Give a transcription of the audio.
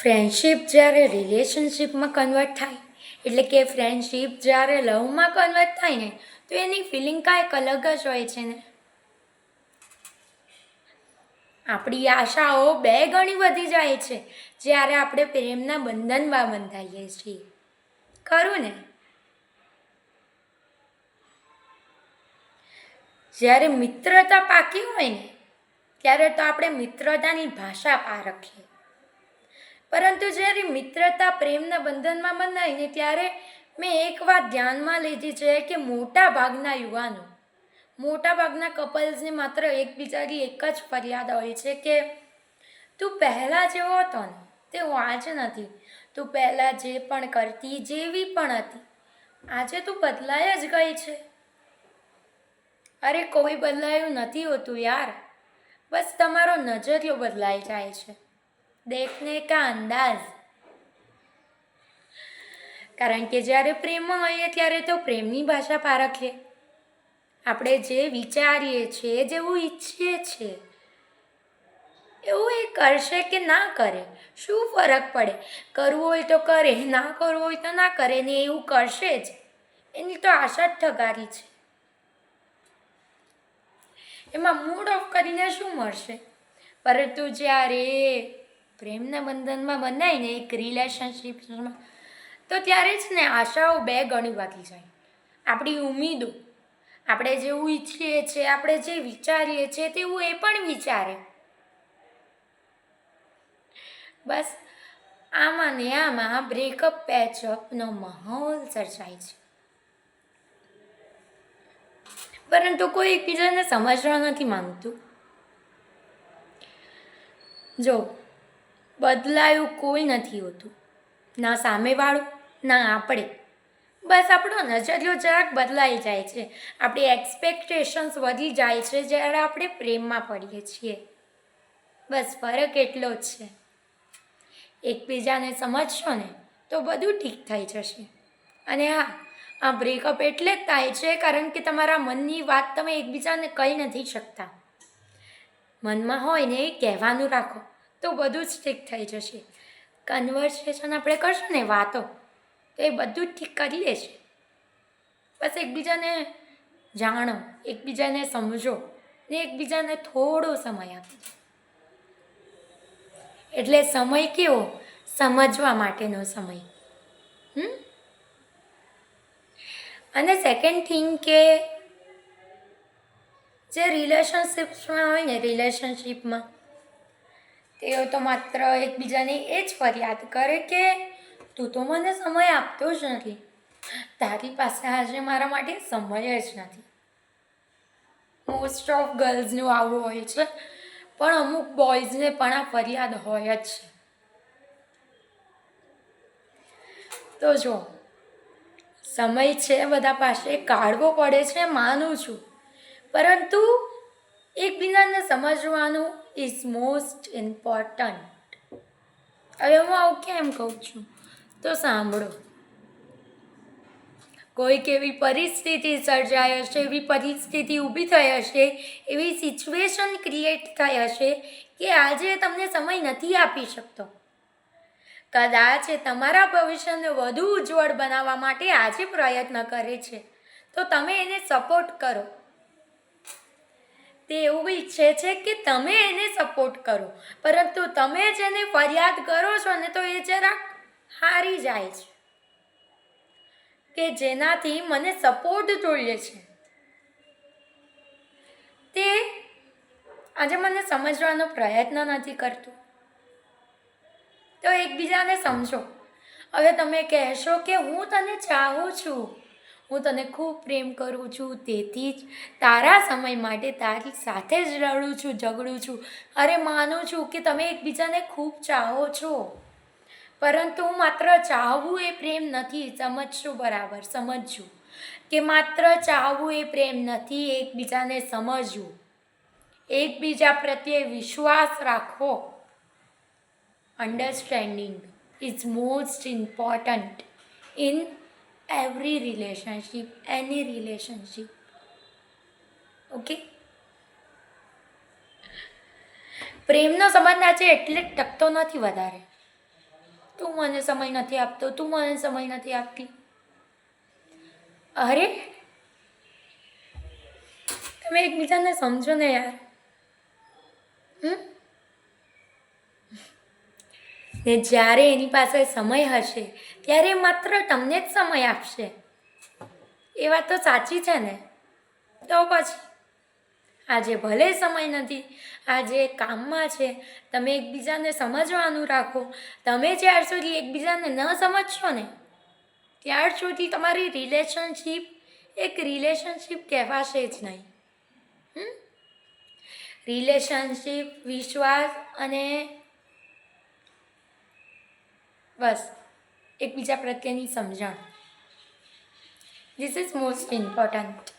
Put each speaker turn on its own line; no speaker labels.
Friendship જ્યારે રિલેશનશિપમાં convert થાય એટલે કે ફ્રેન્ડશિપ જ્યારે લવમાં કન્વર્ટ થાય ને તો એની ફિલિંગ કાંઈક અલગ જ હોય છે ને. આપણી આશાઓ બે ગણી વધી જાય છે જ્યારે આપણે પ્રેમના બંધનમાં બંધાઈએ છીએ. ખરું ને? જ્યારે મિત્રતા પાકી હોય ને ત્યારે તો આપણે મિત્રતાની ભાષા પારખીએ, પરંતુ જ્યારે મિત્રતા પ્રેમના બંધનમાં બંધાય ને ત્યારે મેં એક વાત ધ્યાનમાં લીધી છે કે મોટા ભાગના કપલ્સને માત્ર એકબીજાની એક જ ફરિયાદ હોય છે કે તું પહેલાં જેવો હતો ને તે હું આજે નથી. તું પહેલાં જે પણ કરતી, જેવી પણ હતી, આજે તું બદલાઈ જ ગઈ છે. અરે કોઈ બદલાયું નથી હોતું યાર, બસ તમારો નજરિયો બદલાઈ જાય છે. દેખને કા અંદાજ. કારણ કે જ્યારે પ્રેમમાં હોઈએ ત્યારે તો પ્રેમની ભાષા પારખીએ. આપણે જે વિચારીએ છીએ, જેવું ઈચ્છીએ છીએ એવું એ કરશે કે ના કરે, શું ફરક પડે? કરવું હોય તો કરે, ના કરવું હોય તો ના કરે, ને એવું કરશે જ. એની તો આશા જ ઠગારી છે. એમાં મૂડ ઓફ કરીને શું મળશે? પરંતુ જ્યારે પ્રેમના બંધનમાં બંધાય ને એક રિલેશનશિપમાં, તો ત્યારે જ ને આશાઓ બે ગણી વધી જાય. આપણી ઉમ્મીદો, આપણે જેવું ઈચ્છીએ છીએ, આપણે જે વિચારીએ છીએ તેવું એ પણ વિચારે. બસ આમાં ને આમાં બ્રેકઅપ પેચઅપનો માહોલ સર્જાય છે. પરંતુ કોઈ એકબીજાને સમજવા નથી માંગતું. જો બદલાયું કોઈ નથી હોતું, ના સામેવાળું ના આપણે. બસ આપણો નજરિયો જરાક બદલાઈ જાય છે. આપણી એક્સપેક્ટેશન્સ વધી જાય છે જ્યારે આપણે પ્રેમમાં પડીએ છીએ. બસ ફરક એટલો જ છે. એકબીજાને સમજશો ને તો બધું ઠીક થઈ જશે. અને હા, આ બ્રેકઅપ એટલે જ થાય છે કારણ કે તમારા મનની વાત તમે એકબીજાને કહી નથી શકતા. મનમાં હોય ને એ કહેવાનું રાખો તો બધું જ ઠીક થઈ જશે. કન્વર્સેશન આપણે કરશું ને, વાતો, તો એ બધું જ ઠીક કરી લેશે. બસ એકબીજાને જાણો, એકબીજાને સમજો ને એકબીજાને થોડો સમય આપો. એટલે સમય કેવો? સમજવા માટેનો સમય. અને સેકન્ડ થિંગ કે જે રિલેશનશિપ્સમાં હોય ને, રિલેશનશિપમાં તેઓ તો માત્ર એકબીજાને એ જ ફરિયાદ કરે કે તું તો મને સમય આપતો જ નથી, તારી પાસે આજે મારા માટે સમય જ નથી. મોસ્ટ ઓફ ગર્લ્સનું આવું હોય છે, પણ અમુક બોયઝને પણ આ ફરિયાદ હોય જ છે. તો જો સમય છે બધા પાસે, કાઢવો પડે છે, માનું છું, પરંતુ એકબીજાને સમજવાનું ઇઝ મોસ્ટ ઇમ્પોર્ટન્ટ. હવે હું આવું કેમ કહું છું તો સાંભળો. કોઈક એવી પરિસ્થિતિ સર્જાઈ હશે, એવી પરિસ્થિતિ ઊભી થઈ હશે, એવી સિચ્યુએશન ક્રિએટ થઈ હશે કે આજે તમને સમય નથી આપી શકતો. કદાચ તમારા ભવિષ્યને વધુ ઉજ્જવળ બનાવવા માટે આજે પ્રયત્ન કરે છે, તો તમે એને સપોર્ટ કરો. તે એવું ઈચ્છે છે કે તમે એને સપોર્ટ કરો, પરંતુ તમે જેને ફરિયાદ કરો છો ને તો એ જરાક હારી જાય છે કે જેનાથી મને સપોર્ટ જોઈએ છે, તે આજે મને સમજવાનો પ્રયત્ન નથી કરતું. તો એકબીજાને સમજો. હવે તમે કહેશો કે હું તને ચાહું છું, હું તને ખૂબ પ્રેમ કરું છું, તેથી જ તારા સમય માટે તારી સાથે જ રડું છું, ઝઘડું છું. અરે માનું છું કે તમે એકબીજાને ખૂબ ચાહો છો, પરંતુ માત્ર ચાહવું એ પ્રેમ નથી. સમજશું બરાબર, સમજવું કે માત્ર ચાહવું એ પ્રેમ નથી. એકબીજાને સમજવું, એકબીજા પ્રત્યે વિશ્વાસ રાખવો. Understanding is most important in every relationship, any relationship. Okay? પ્રેમનો સંબંધ આજે એટલે ટકતો નથી વધારે, તું મને સમય નથી આપતો, તું મને સમય નથી આપતી. અરે તમે એકબીજાને સમજો ને યાર. ને જ્યારે એની પાસે સમય હશે ત્યારે માત્ર તમને જ સમય આપશે. એ વાત તો સાચી છે ને. તો પછી આજે ભલે સમય નથી, આજે કામમાં છે, તમે એકબીજાને સમજવાનું રાખો. તમે જ્યાર સુધી એકબીજાને ન સમજશો ને ત્યાર સુધી તમારી રિલેશનશીપ એક રિલેશનશીપ કહેવાશે જ નહીં. રિલેશનશીપ, વિશ્વાસ અને બસ એકબીજા પ્રત્યેની સમજણ, ધીસ ઇઝ મોસ્ટ ઇમ્પોર્ટન્ટ.